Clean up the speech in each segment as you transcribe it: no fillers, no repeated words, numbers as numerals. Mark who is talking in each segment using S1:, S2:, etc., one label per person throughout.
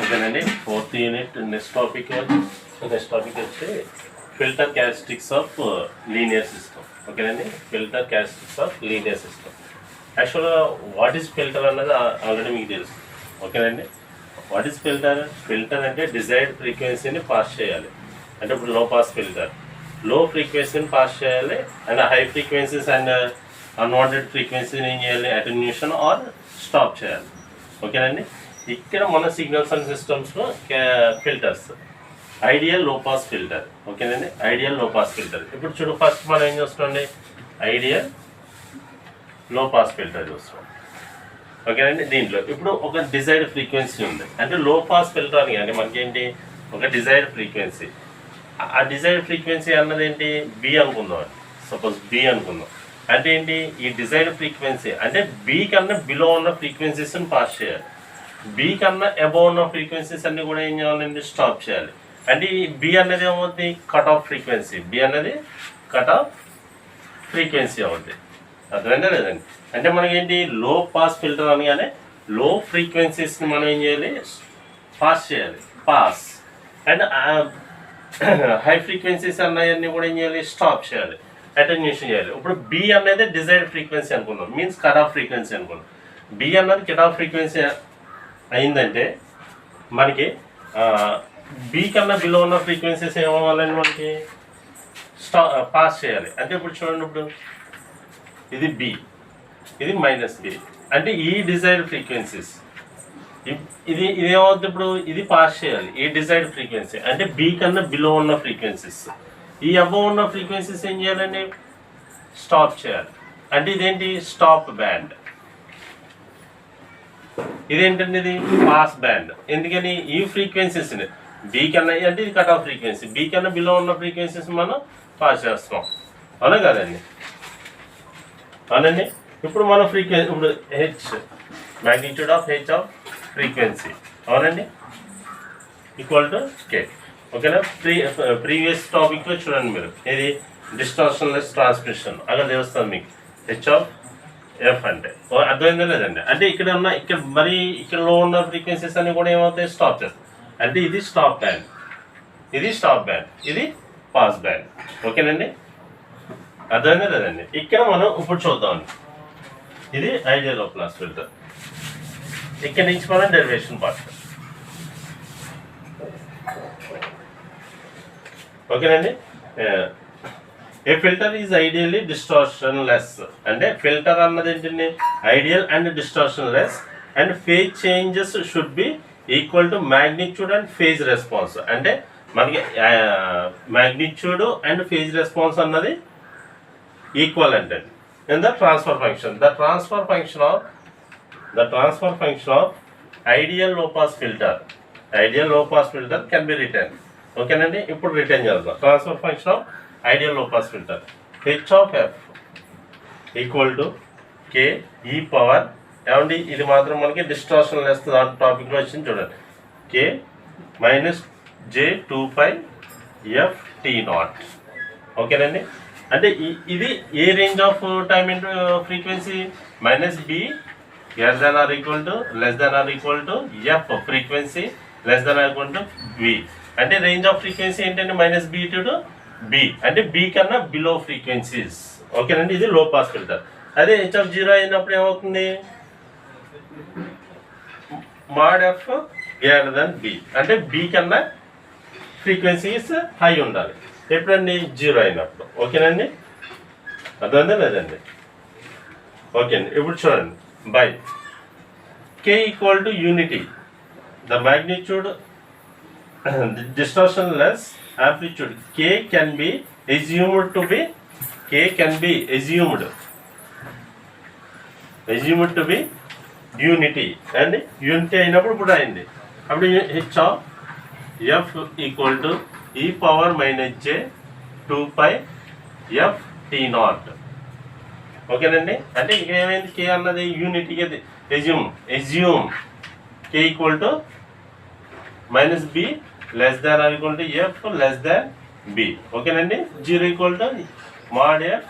S1: ఓకేనండి. 4th unit next topic వచ్చి filter characteristics of linear system. ఓకేనండి, filter characteristics of linear system. యాక్చువల్గా what is filter అన్నది already మీకు తెలుసు. ఓకేనండి, వాట్ ఈస్ ఫిల్టర్? ఫిల్టర్ అంటే డిజైర్డ్ ఫ్రీక్వెన్సీని పాస్ చేయాలి. అంటే ఇప్పుడు లో పాస్ ఫిల్టర్ లో ఫ్రీక్వెన్సీని పాస్ చేయాలి, and high frequencies and unwanted ఫ్రీక్వెన్సీని ఏం చేయాలి? అటెన్యూషన్ ఆర్ స్టాప్ చేయాలి. ఓకేనండి, ఇక్కడ మన సిగ్నల్స్ అండ్ సిస్టమ్స్లో filters ideal low pass filter. ఓకేనండి, ఐడియల్ లో పాస్ ఫిల్టర్. ఇప్పుడు చూడు, ఫస్ట్ మనం ఏం చూస్తామండి? ఐడియల్ లో పాస్ ఫిల్టర్ చూస్తాం. ఓకేనండి, దీంట్లో ఇప్పుడు ఒక డిజైర్డ్ ఫ్రీక్వెన్సీ ఉంది. అంటే లో పాస్ ఫిల్టర్ అని కానీ మనకేంటి? ఒక డిజైర్డ్ ఫ్రీక్వెన్సీ. ఆ డిజైర్డ్ ఫ్రీక్వెన్సీ అన్నది ఏంటి? బి అనుకుందాం. సపోజ్ బి అనుకుందాం. అంటే ఏంటి? ఈ డిజైర్డ్ ఫ్రీక్వెన్సీ అంటే బి కన్నా బిలో ఉన్న ఫ్రీక్వెన్సీస్ని పాస్ చేయాలి. బి కన్నా అబోవ్ ఉన్న ఫ్రీక్వెన్సీస్ అన్ని కూడా ఏం చేయాలండి? స్టాప్ చేయాలి. అంటే ఈ బి అనేది ఏమవుతుంది? Cut off frequency. బి అనేది కట్ ఆఫ్ ఫ్రీక్వెన్సీ అవుతుంది. అర్థమైందా లేదండి? అంటే మనకేంటి? లో పాస్ ఫిల్టర్ అనగానే లో ఫ్రీక్వెన్సీస్ని మనం ఏం చేయాలి? పాస్ చేయాలి. పాస్. అండ్ హై ఫ్రీక్వెన్సీస్ అన్నవన్నీ కూడా ఏం చేయాలి? స్టాప్ చేయాలి, అటెన్యూషన్ చేయాలి. ఇప్పుడు బి అనేది డిజైర్డ్ ఫ్రీక్వెన్సీ అనుకున్నాం, మీన్స్ కట్ ఆఫ్ ఫ్రీక్వెన్సీ అనుకున్నాం. బి అన్నది కట్ ఆఫ్ ఫ్రీక్వెన్సీ అయిందంటే మనకి బి కన్నా బిలో ఉన్న ఫ్రీక్వెన్సీస్ ఏమవ్వాలండి? మనకి పాస్ చేయాలి. అంటే ఇప్పుడు చూడండి, ఇప్పుడు ఇది బి, ఇది మైనస్ బి. అంటే ఈ డిజైర్డ్ ఫ్రీక్వెన్సీస్ ఇది ఏమవుతుంది? ఇప్పుడు ఇది పాస్ చేయాలి, ఈ డిజైర్డ్ ఫ్రీక్వెన్సీ. అంటే బి కన్నా బిలో ఉన్న ఫ్రీక్వెన్సీస్. ఈ అబోవ్ ఉన్న ఫ్రీక్వెన్సీస్ ఏం చేయాలండి? స్టాప్ చేయాలి. అంటే ఇదేంటి? Stop band. ఇదేంటండి? ఇది పాస్ బ్యాండ్. ఎందుకని? ఈ ఫ్రీక్వెన్సీస్ని బి కన్నా, అంటే ఇది కట్ ఆఫ్ ఫ్రీక్వెన్సీ, బి కన్నా బిలో ఉన్న ఫ్రీక్వెన్సీస్ మనం పాస్ చేస్తున్నాం. అవునా కదండి? అవునండి. ఇప్పుడు మన ఫ్రీక్వెన్సీ, ఇప్పుడు H magnitude of H off frequency, అవునండి, ఈక్వల్ టు కే. ఓకేనా? ప్రీవియస్ టాపిక్లో చూడండి మీరు, ఇది డిస్టార్షన్లెస్ ట్రాన్స్మిషన్ అక్కడ తెలుస్తుంది మీకు. హెచ్ ఆఫ్ ఎఫ్ అంటే అర్థమైందా లేదండి? అంటే ఇక్కడ ఉన్న మరి ఇక్కడలో ఉన్న ఫ్రీక్వెన్సీస్ అన్ని కూడా ఏమవుతాయి? స్టాప్ చేస్తాయి. అంటే ఇది స్టాప్ బ్యాండ్, ఇది స్టాప్ బ్యాండ్, ఇది పాస్ బ్యాండ్. ఓకేనండి, అర్థమైందా లేదండి? ఇక్కడ మనం ఇప్పుడు చూద్దామండి. ఇది ఐడియల్ లో పాస్ ఫిల్టర్. ఇక్కడ నుంచి మనం డెరివేషన్ పార్ట్. ఓకేనండి, a filter is ideally distortionless. అంటే ఫిల్టర్ అన్నది ఏంటండి? Ideal and distortionless, and phase changes should be equal to magnitude and phase response. అంటే మనకి మ్యాగ్నిట్యూడ్ అండ్ ఫేజ్ రెస్పాన్స్ అన్నది ఈక్వల్ అంటే in the transfer function. The transfer function of ideal low pass filter, ideal low pass filter can be written. ఓకేనండి, ఇప్పుడు written చేద్దాం. Transfer function of ideal low pass filter H of F equal to కే ఈ power. ఏమండి, ఇది మాత్రం మనకి distortion less టాపిక్లో వచ్చింది చూడండి. K minus J 2π F T nought. ఓకేనండి, అంటే ఇది ఏ range of time into frequency? Minus B greater than or equal to less than or equal to F frequency less than or equal to B. అంటే range of frequency ఏంటంటే minus B to B, అంటే B కన్నా బిలో ఫ్రీక్వెన్సీస్. ఓకేనండి, ఇది low pass filter. అదే H of 0 అయినప్పుడు ఏమవుతుంది? Mod F greater than B, అంటే బి కన్నా ఫ్రీక్వెన్సీస్ హై ఉండాలి. ఎప్పుడండి? 0 అయినప్పుడు. ఓకేనండి, అర్థమైందా లేదండి? ఓకే అండి, ఇప్పుడు చూడండి. By K equal to unity, the magnitude distortion less amplitude k can be assumed to be unity, and unity అయినప్పుడు ఇప్పుడు అయింది. అప్పుడు H of F equal to E power minus J 2π F T nought. ఓకేనండి, అంటే ఇక్కడ ఏమైంది? K అన్నది యూనిటీకి assume K equal to minus B less than or equal to F less than B. ఓకేనండి, 0 equal to mod F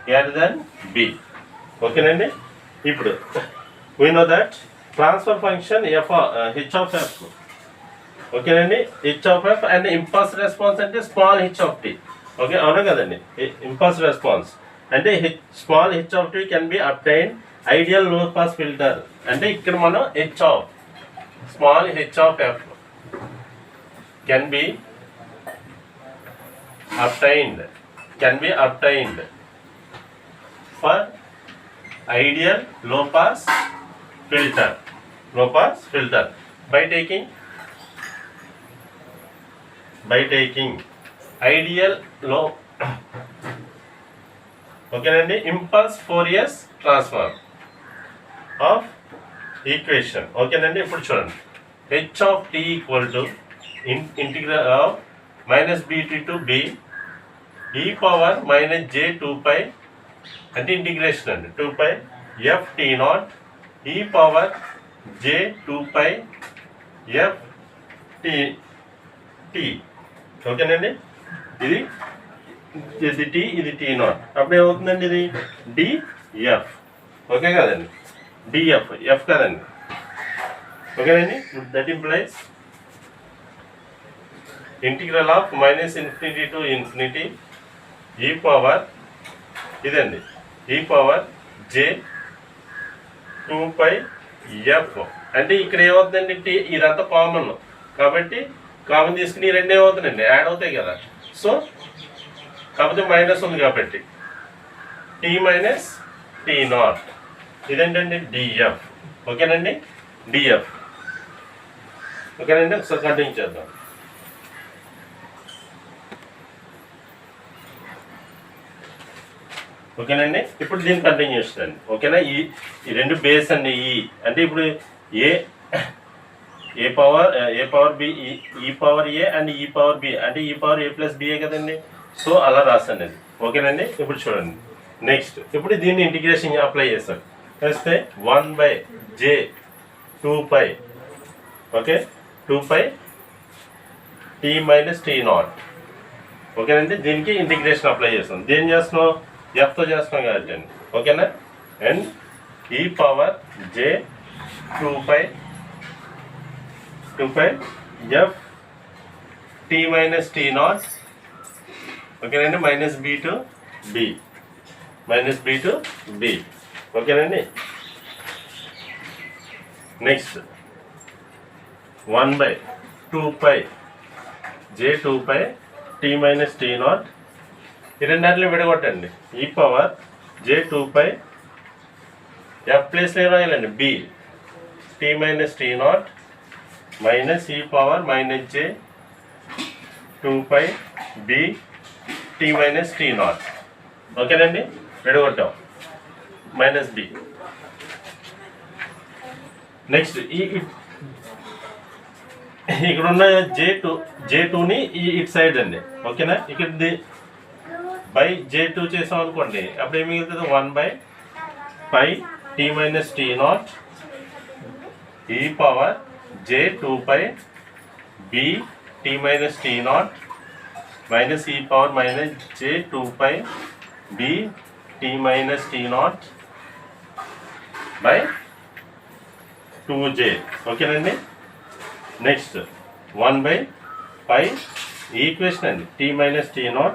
S1: greater than B. ఓకేనండి, ఇప్పుడు we know that transfer function h of f ఓకేనండి. H of F and impulse response అంటే small H of T. Okay, అవునా కదండి. Impulse response అంటే small H of T can be obtain ideal low pass filter. అంటే ఇక్కడ మనం H of small H of F can be obtained for ideal low pass filter by taking ideal low ఓకేనండి impulse Fourier transform of equation. ఓకేనండి, ఇప్పుడు చూడండి H of T equal to integral of -bt to b e power -j2π అంటే integration అండి 2π f t0 e power j2π f t. ఓకేనండి, ఇది tea, ఇది t0. అప్పుడు ఏమవుతుందండి, ఇది df. ఓకే కదండి, df f కదండి. ఓకేనండి, that implies integral of -∞ to ∞ e power ఇదండి e పవర్ j2π f. అంటే ఇక్కడ ఏమవుతుందండి, టీ ఇదంతా కామన్ కాబట్టి కామన్ తీసుకుని రెండు ఏమవుతుందండి, యాడ్ అవుతాయి కదా. సో కాకపోతే మైనస్ ఉంది కాబట్టి టీ మైనస్ t0 ఇదేంటండి df. ఓకేనండి, df. ఓకేనండి, ఒకసారి కంటిన్యూ చేద్దాం. ఓకేనండి, ఇప్పుడు దీన్ని కంటిన్యూ చేస్తాను. ఓకేనా, ఈ రెండు బేస్ అండి. ఈ అంటే ఇప్పుడు ఏ పవర్ బి ఈ పవర్ ఏ అండ్ ఈ పవర్ బి అంటే ఈ పవర్ ఏ ప్లస్ బిఏ కదండి. సో అలా రాస్తాను అది. ఓకేనండి, ఇప్పుడు చూడండి నెక్స్ట్. ఇప్పుడు దీన్ని ఇంటిగ్రేషన్ అప్లై చేస్తాను. వేస్తే 1/j2π okay 2π t minus t0. ఓకేనండి, దీనికి ఇంటిగ్రేషన్ అప్లై చేస్తాం. దేని చేస్తున్నాం, ఎఫ్తో చేస్తున్నాం కాబట్టి అండి. ఓకేనా, అండ్ ఈ power j2π f t minus t0. ఓకేనండి, -b to b. ఓకేనండి, next 1/2π j2π t minus t0. ఈ రెండాటిని విడగొట్టండి. ఈ పవర్ j2π f ప్లేస్లో ఏం రాయాలండి, b t minus t0 minus E power -j2π b t minus t0. ఓకేనండి, విడగొట్టాం -b. నెక్స్ట్ ఇక్కడ ఉన్న j2ని ఇటు సైడ్ అండి. ఓకేనా, ఇక్కడ బై j2 చేసాం అనుకోండి, అప్పుడు ఏమి మిగులుతుంది 1/π t minus t0 E power j2π b t minus t0 minus E power -j2π b t minus t0 by 2j. ఓకేనండి, నెక్స్ట్ 1/π ఈక్వేషన్ అండి t మైనస్ t0.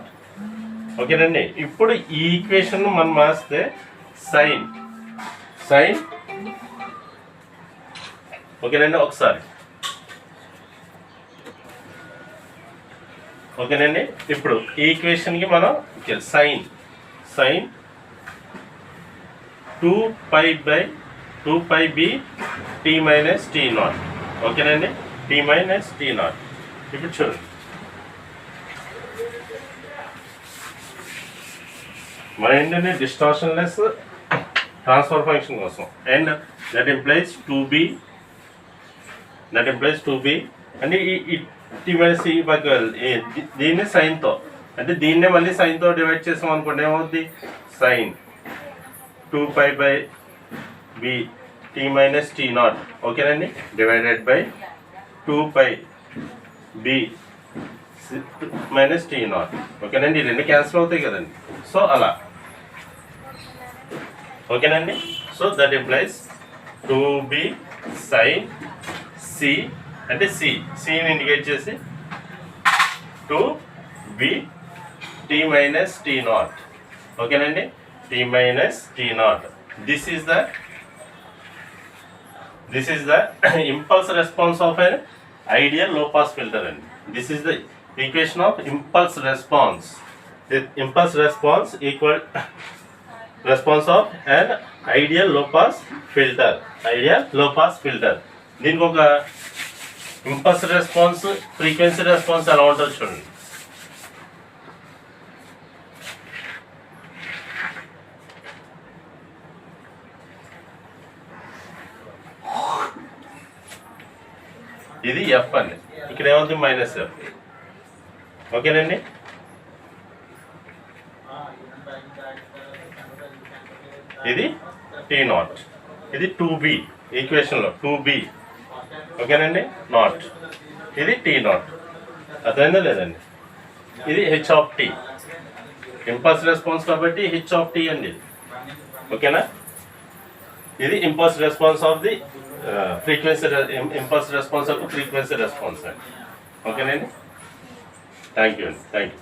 S1: ఓకేనండి, ఇప్పుడు ఈ ఈక్వేషన్ మనం మాస్తే సైన్ ఓకేనండి ఒకసారి. ఓకేనండి, ఇప్పుడు ఈ ఈక్వేషన్కి మనం sign 2πb t minus t0. ఓకేనండి, t మైనస్ t0. ఇప్పుడు చూడండి మన ఏంటంటే డిస్టార్షన్లెస్ ట్రాన్స్ఫర్ ఫంక్షన్ కోసం. అండ్ దట్ ఇంప్లైస్ 2b అంటే ఈ t మైనస్ దీన్ని సైన్తో అంటే దీన్నే మళ్ళీ సైన్తో డివైడ్ చేసాం అనుకోండి, ఏమవుద్ది sign 2π/b t minus t0. ఓకేనండి, divided by 2πb minus t0. ఓకేనండి, ఈ రెండు క్యాన్సిల్ అవుతాయి కదండి. సో అలా. ఓకేనండి, so that implies 2b sin c అంటే సిని ఇండికేట్ చేసి 2b t minus t not. ఓకేనండి, t minus t not. This is the impulse response of an ideal low pass filter అండి. This is the equation of impulse response. Impulse response equal response of an ideal low pass filter. దీనికి ఒక impulse response, frequency response ఎలా ఉంటుంది చూడండి. ఇది F అండి, ఇక్కడ ఏమవుతుంది మైనస్ ఎఫ్. ఓకేనండి, ఇది టీ నాట్, ఇది 2b ఈక్వేషన్లో 2b. ఓకేనండి, నాట్, ఇది టీ నాట్. అర్థమైందా లేదండి? ఇది H of T, impulse response కాబట్టి హెచ్ ఆఫ్ టీ అండి. ఓకేనా, ఇది impulse response of the frequency, impulse response of frequency response అండి. ఓకేనండి, థ్యాంక్ యూ అండి, థ్యాంక్ యూ.